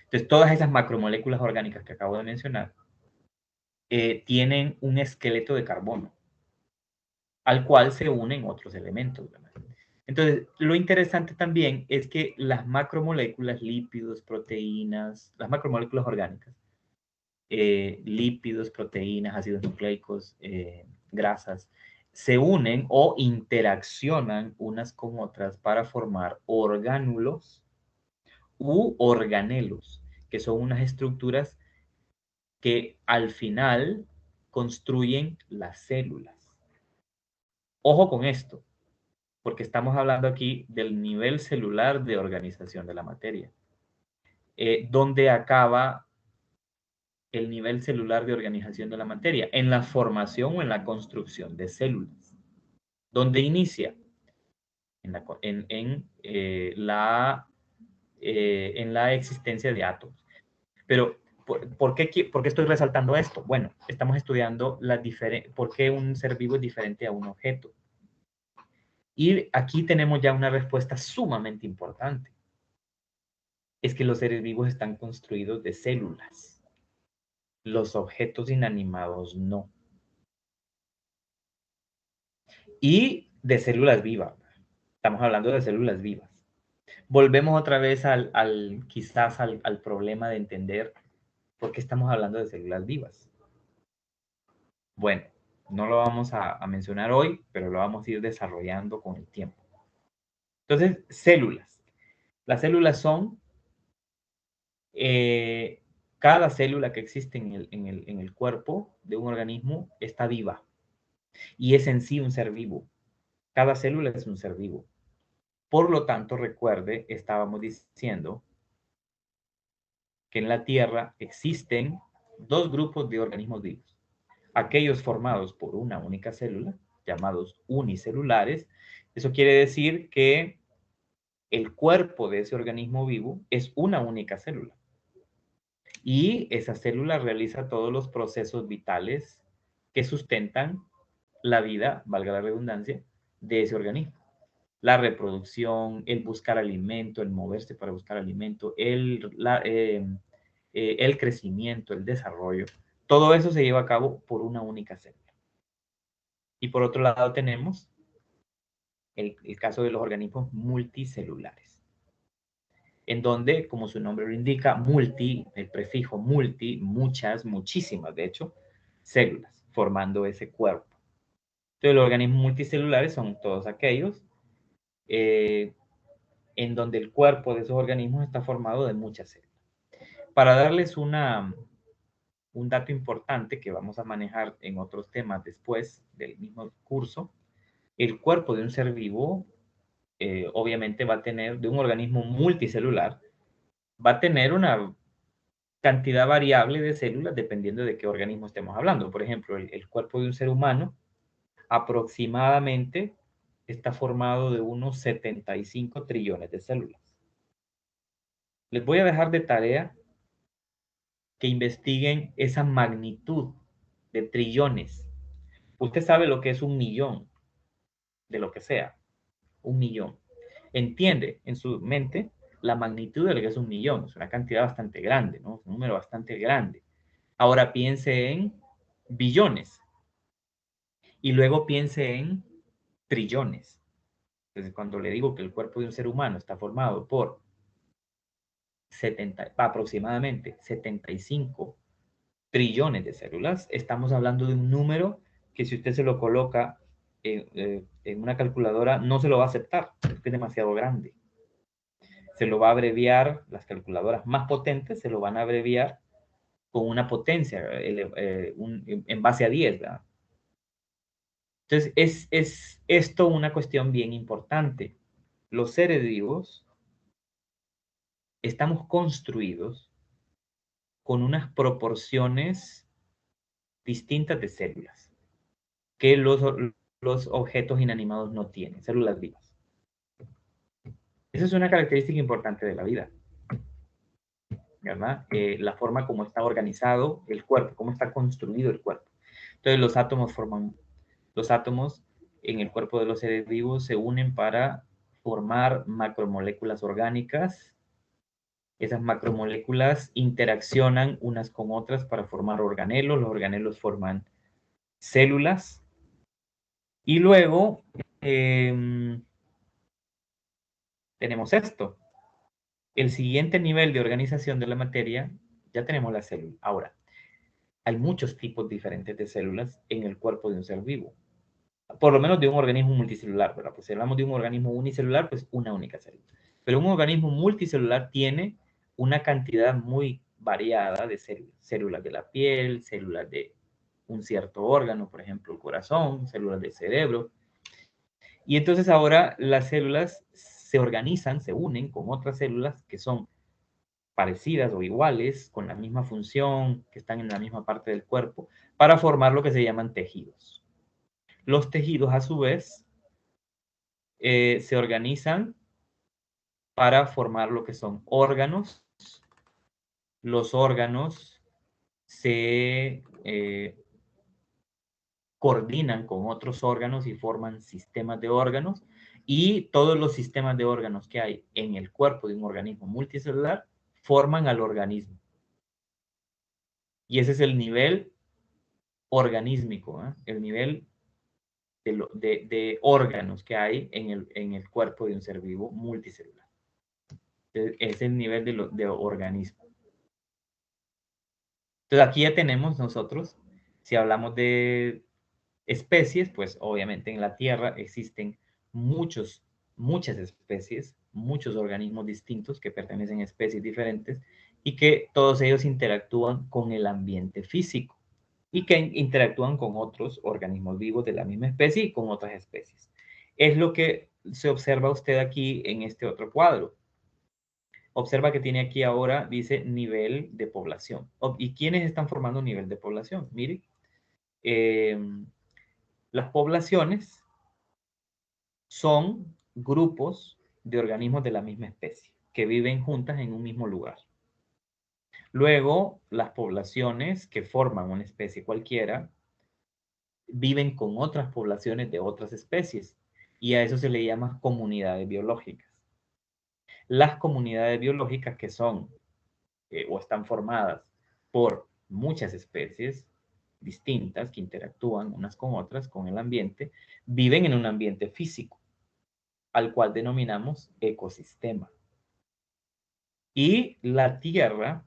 Speaker 1: Entonces, todas esas macromoléculas orgánicas que acabo de mencionar tienen un esqueleto de carbono, al cual se unen otros elementos, ¿verdad? Entonces, lo interesante también es que las macromoléculas, lípidos, proteínas, las macromoléculas orgánicas, lípidos, proteínas, ácidos nucleicos, grasas, se unen o interaccionan unas con otras para formar orgánulos u organelos, que son unas estructuras que al final construyen las células. Ojo con esto, porque estamos hablando aquí del nivel celular de organización de la materia, donde acaba el nivel celular de organización de la materia, en la formación o en la construcción de células. ¿Dónde inicia? En la existencia de átomos. Pero, ¿por qué estoy resaltando esto? Bueno, estamos estudiando por qué un ser vivo es diferente a un objeto. Y aquí tenemos ya una respuesta sumamente importante. Es que los seres vivos están construidos de células. Los objetos inanimados no. Y de células vivas. Estamos hablando de células vivas. Volvemos otra vez quizás al problema de entender por qué estamos hablando de células vivas. Bueno, no lo vamos a mencionar hoy, pero lo vamos a ir desarrollando con el tiempo. Entonces, células. Las células son cada célula que existe en el cuerpo de un organismo está viva y es en sí un ser vivo. Cada célula es un ser vivo. Por lo tanto, recuerde, estábamos diciendo que en la Tierra existen dos grupos de organismos vivos. Aquellos formados por una única célula, llamados unicelulares. Eso quiere decir que el cuerpo de ese organismo vivo es una única célula. Y esa célula realiza todos los procesos vitales que sustentan la vida, valga la redundancia, de ese organismo. La reproducción, el buscar alimento, el moverse para buscar alimento, el crecimiento, el desarrollo, todo eso se lleva a cabo por una única célula. Y por otro lado tenemos el caso de los organismos multicelulares, en donde, como su nombre lo indica, el prefijo multi, muchas, muchísimas, de hecho, células, formando ese cuerpo. Entonces, los organismos multicelulares son todos aquellos en donde el cuerpo de esos organismos está formado de muchas células. Para darles un dato importante que vamos a manejar en otros temas después del mismo curso, el cuerpo de un ser vivo obviamente va a tener, de un organismo multicelular, va a tener una cantidad variable de células dependiendo de qué organismo estemos hablando. Por ejemplo, el cuerpo de un ser humano aproximadamente está formado de unos 75 trillones de células. Les voy a dejar de tarea que investiguen esa magnitud de trillones. Usted sabe lo que es un millón de lo que sea, un millón. Entiende en su mente la magnitud de lo que es un millón. Es una cantidad bastante grande, ¿no? Es un número bastante grande. Ahora piense en billones y luego piense en trillones. Entonces, cuando le digo que el cuerpo de un ser humano está formado por aproximadamente 75 trillones de células, estamos hablando de un número que si usted se lo coloca en una calculadora no se lo va a aceptar, porque es demasiado grande. Se lo va a abreviar, las calculadoras más potentes se lo van a abreviar con una potencia en base a 10, ¿verdad? Entonces, es esto una cuestión bien importante. Los seres vivos estamos construidos con unas proporciones distintas de células que los objetos inanimados no tienen, células vivas. Esa es una característica importante de la vida, ¿verdad? La forma como está organizado el cuerpo, cómo está construido el cuerpo. Entonces los átomos en el cuerpo de los seres vivos se unen para formar macromoléculas orgánicas. Esas macromoléculas interaccionan unas con otras para formar organelos. Los organelos forman células. Y luego tenemos esto. El siguiente nivel de organización de la materia, ya tenemos la célula. Ahora, hay muchos tipos diferentes de células en el cuerpo de un ser vivo. Por lo menos de un organismo multicelular, ¿verdad? Pues si hablamos de un organismo unicelular, pues una única célula. Pero un organismo multicelular tiene una cantidad muy variada de células. Células de la piel, células de un cierto órgano, por ejemplo, el corazón, células del cerebro. Y entonces ahora las células se organizan, se unen con otras células que son parecidas o iguales, con la misma función, que están en la misma parte del cuerpo, para formar lo que se llaman tejidos. Los tejidos, a su vez, se organizan para formar lo que son órganos. Los órganos se coordinan con otros órganos y forman sistemas de órganos, y todos los sistemas de órganos que hay en el cuerpo de un organismo multicelular forman al organismo. Y ese es el nivel organísmico, ¿eh? El nivel de órganos que hay en el cuerpo de un ser vivo multicelular. Es el nivel de organismo. Entonces aquí ya tenemos nosotros, si hablamos de especies, pues obviamente en la Tierra existen muchas especies, muchos organismos distintos que pertenecen a especies diferentes y que todos ellos interactúan con el ambiente físico y que interactúan con otros organismos vivos de la misma especie y con otras especies. Es lo que se observa usted aquí en este otro cuadro. Observa que tiene aquí ahora, dice nivel de población. ¿Y quiénes están formando un nivel de población? Mire, las poblaciones son grupos de organismos de la misma especie que viven juntas en un mismo lugar. Luego, las poblaciones que forman una especie cualquiera viven con otras poblaciones de otras especies, y a eso se le llama comunidades biológicas. Las comunidades biológicas que son o están formadas por muchas especies distintas que interactúan unas con otras con el ambiente, viven en un ambiente físico, al cual denominamos ecosistema. Y la Tierra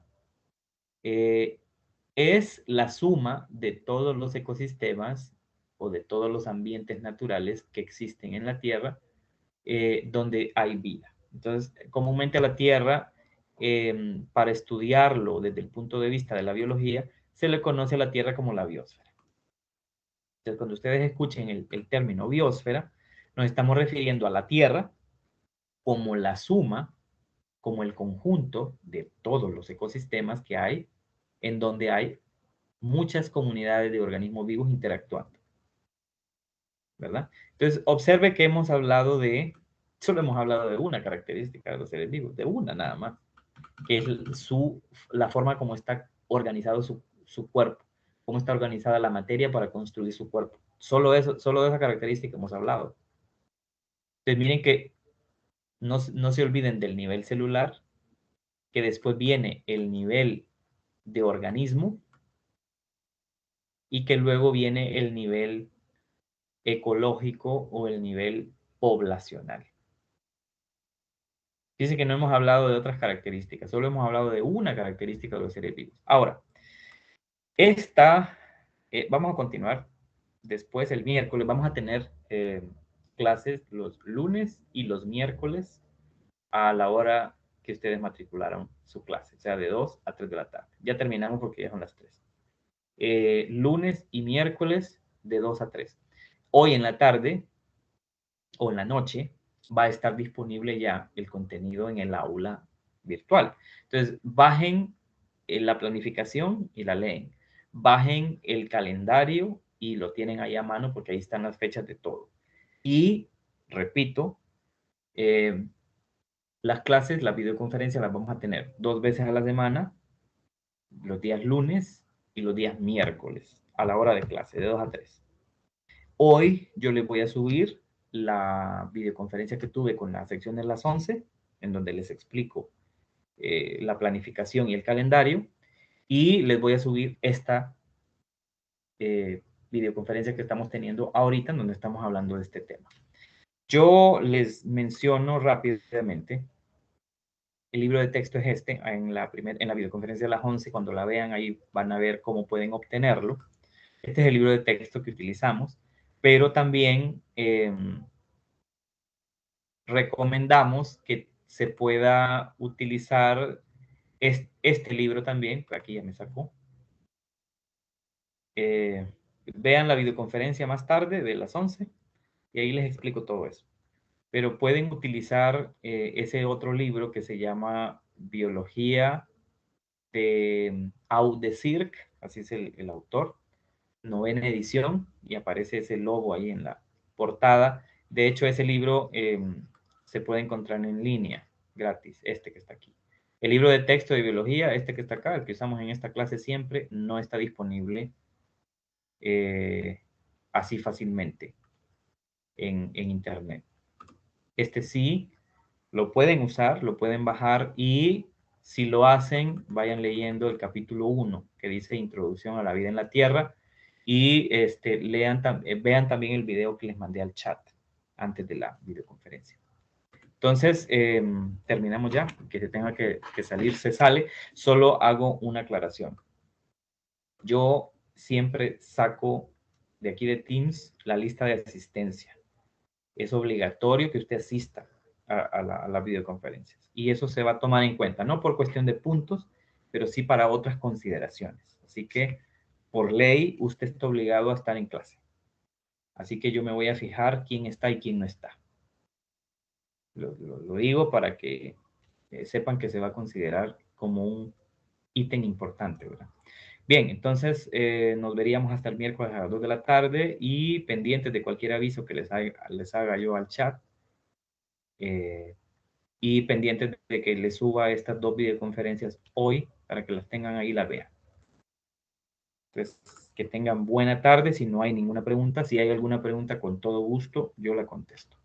Speaker 1: es la suma de todos los ecosistemas o de todos los ambientes naturales que existen en la Tierra donde hay vida. Entonces, comúnmente a la Tierra, para estudiarlo desde el punto de vista de la biología, se le conoce a la Tierra como la biosfera. Entonces, cuando ustedes escuchen el término biosfera, nos estamos refiriendo a la Tierra como la suma, como el conjunto de todos los ecosistemas que hay, en donde hay muchas comunidades de organismos vivos interactuando, ¿verdad? Entonces, observe que solo hemos hablado de una característica de los seres vivos, de una nada más, que es la forma como está organizado su cuerpo, cómo está organizada la materia para construir su cuerpo. Solo de esa característica hemos hablado. Entonces, miren que no se olviden del nivel celular, que después viene el nivel de organismo y que luego viene el nivel ecológico o el nivel poblacional. Dice que no hemos hablado de otras características, solo hemos hablado de una característica de los seres vivos. Ahora, vamos a continuar. Después, el miércoles, vamos a tener clases los lunes y los miércoles a la hora que ustedes matricularon su clase, o sea, de 2 a 3 de la tarde. Ya terminamos porque ya son las 3. Lunes y miércoles de 2 a 3. Hoy en la tarde o en la noche va a estar disponible ya el contenido en el aula virtual. Entonces, bajen la planificación y la leen. Bajen el calendario y lo tienen ahí a mano porque ahí están las fechas de todo. Y, repito, las clases, las videoconferencias las vamos a tener 2 veces a la semana, los días lunes y los días miércoles, a la hora de clase, de 2 a 3. Hoy yo les voy a subir la videoconferencia que tuve con la sección de las 11, en donde les explico la planificación y el calendario, y les voy a subir esta videoconferencia que estamos teniendo ahorita, en donde estamos hablando de este tema. Yo les menciono rápidamente. El libro de texto es este, en la videoconferencia de las 11, cuando la vean ahí van a ver cómo pueden obtenerlo. Este es el libro de texto que utilizamos, pero también recomendamos que se pueda utilizar este libro también, aquí ya me sacó. Vean la videoconferencia más tarde de las 11 y ahí les explico todo eso. Pero pueden utilizar ese otro libro que se llama Biología de Audecirc, así es el autor, 9ª edición, y aparece ese logo ahí en la portada. De hecho, ese libro se puede encontrar en línea, gratis, este que está aquí. El libro de texto de biología, este que está acá, el que usamos en esta clase siempre, no está disponible así fácilmente en internet. Este sí, lo pueden usar, lo pueden bajar y si lo hacen, vayan leyendo el capítulo 1 que dice Introducción a la vida en la Tierra y vean también el video que les mandé al chat antes de la videoconferencia. Entonces, terminamos ya, que se tenga que salir, se sale. Solo hago una aclaración. Yo siempre saco de aquí de Teams la lista de asistencia. Es obligatorio que usted asista a las videoconferencias. Y eso se va a tomar en cuenta, no por cuestión de puntos, pero sí para otras consideraciones. Así que, por ley, usted está obligado a estar en clase. Así que yo me voy a fijar quién está y quién no está. Lo digo para que sepan que se va a considerar como un ítem importante, ¿verdad? Bien, entonces nos veríamos hasta el miércoles a las 2 de la tarde y pendientes de cualquier aviso que les haga yo al chat. Y pendientes de que les suba estas 2 videoconferencias hoy para que las tengan ahí y las vean. Entonces, que tengan buena tarde. Si no hay ninguna pregunta, si hay alguna pregunta, con todo gusto, yo la contesto.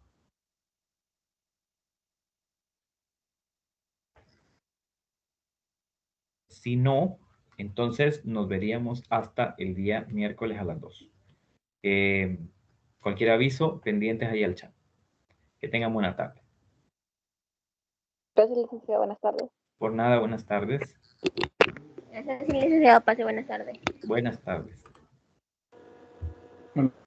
Speaker 1: Si no, entonces nos veríamos hasta el día miércoles a las 2. Cualquier aviso, pendientes ahí al chat. Que tengan buena tarde.
Speaker 2: Gracias, licenciado. Buenas tardes.
Speaker 1: Por nada, buenas tardes.
Speaker 2: Gracias, licenciado. Pase buenas tardes.
Speaker 1: Buenas tardes.
Speaker 3: Bueno.